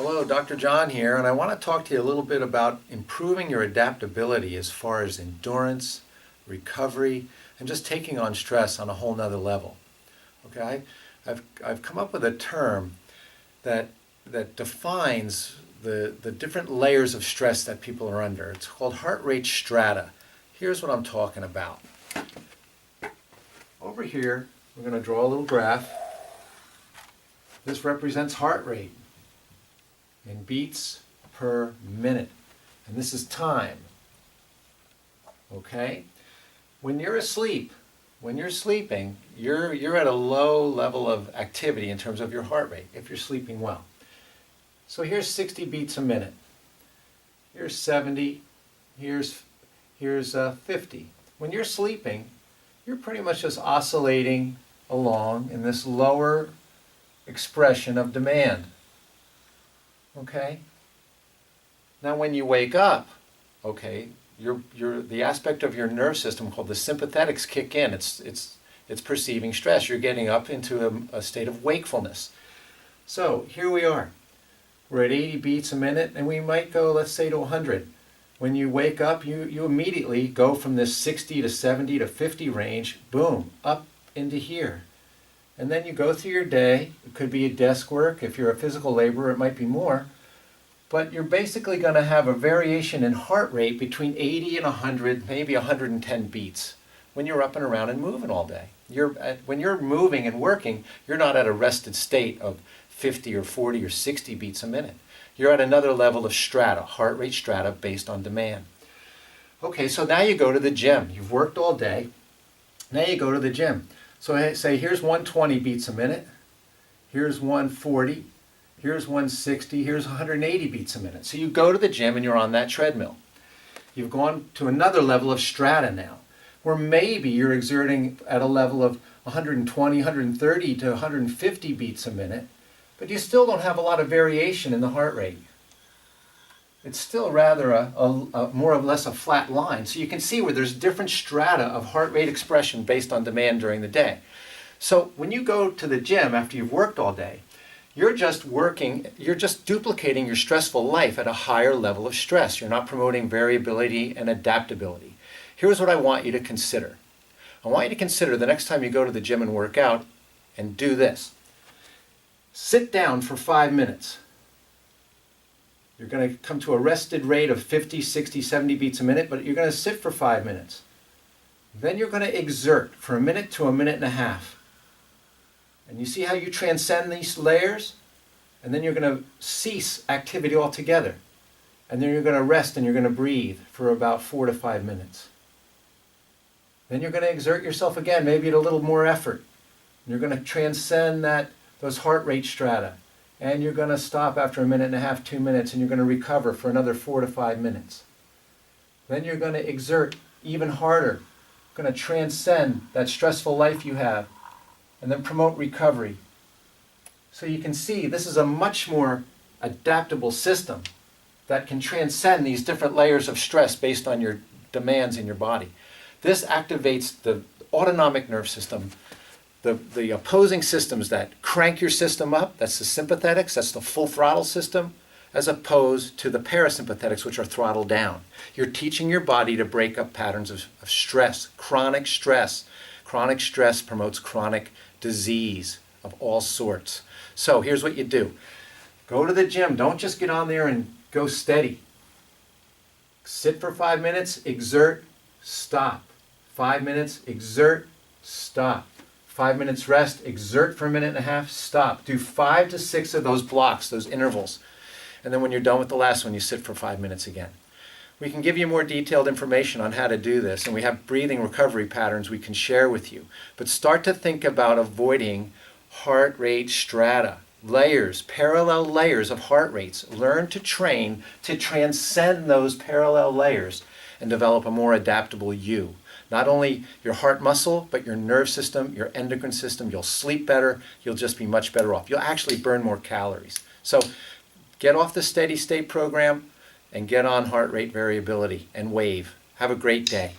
Hello, Dr. John here, and I want to talk to you a little bit about improving your adaptability as far as endurance, recovery, and just taking on stress on a whole nother level. Okay, I've come up with a term that defines the different layers of stress that people are under. It's called heart rate strata. Here's what I'm talking about. Over here, we're going to draw a little graph. This represents heart rate in beats per minute, and this is time. Okay, when you're asleep, when you're sleeping, you're at a low level of activity in terms of your heart rate if you're sleeping well. So here's 60 beats a minute. Here's 70. Here's 50. When you're sleeping, you're pretty much just oscillating along in this lower expression of demand. Okay? Now when you wake up, okay, the aspect of your nerve system called the sympathetics kick in. It's perceiving stress. You're getting up into a state of wakefulness. So here we are. We're at 80 beats a minute, and we might go, let's say, to 100. When you wake up, you immediately go from this 60 to 70 to 50 range, boom, up into here. And then you go through your day. It could be desk work. If you're a physical laborer, it might be more. But you're basically going to have a variation in heart rate between 80 and 100, maybe 110 beats when you're up and around and moving all day. When you're moving and working, you're not at a rested state of 50 or 40 or 60 beats a minute. You're at another level of strata, heart rate strata based on demand. Okay, so now you go to the gym. You've worked all day. Now you go to the gym. So I say here's 120 beats a minute. Here's 140. Here's 160, here's 180 beats a minute. So you go to the gym and you're on that treadmill. You've gone to another level of strata now, where maybe you're exerting at a level of 120, 130 to 150 beats a minute, but you still don't have a lot of variation in the heart rate. It's still rather a more or less a flat line. So you can see where there's different strata of heart rate expression based on demand during the day. So when you go to the gym after you've worked all day, you're just duplicating your stressful life at a higher level of stress. You're not promoting variability and adaptability. Here's what I want you to consider. I want you to consider the next time you go to the gym and work out and do this. Sit down for 5 minutes. You're going to come to a rested rate of 50, 60, 70 beats a minute, but you're going to sit for 5 minutes. Then you're going to exert for a minute to a minute and a half. And you see how you transcend these layers? And then you're going to cease activity altogether. And then you're going to rest and you're going to breathe for about 4 to 5 minutes. Then you're going to exert yourself again, maybe at a little more effort. And you're going to transcend those heart rate strata. And you're going to stop after a minute and a half, 2 minutes, and you're going to recover for another 4 to 5 minutes. Then you're going to exert even harder. You're going to transcend that stressful life you have. And then promote recovery. So you can see this is a much more adaptable system that can transcend these different layers of stress based on your demands in your body. This activates the autonomic nerve system, the opposing systems that crank your system up, that's the sympathetics, that's the full throttle system, as opposed to the parasympathetics, which are throttled down. You're teaching your body to break up patterns of stress, chronic stress. Chronic stress promotes chronic disease of all sorts. So here's what you do. Go to the gym. Don't just get on there and go steady. Sit for 5 minutes, exert, stop. 5 minutes, exert, stop. 5 minutes rest, exert for a minute and a half, stop. Do 5 to 6 of those blocks, those intervals. And then when you're done with the last one, you sit for 5 minutes again. We can give you more detailed information on how to do this, and we have breathing recovery patterns we can share with you. But start to think about avoiding heart rate strata, layers, parallel layers of heart rates. Learn to train to transcend those parallel layers and develop a more adaptable you. Not only your heart muscle, but your nerve system, your endocrine system. You'll sleep better. You'll just be much better off. You'll actually burn more calories. So get off the steady state program and get on heart rate variability and wave. Have a great day.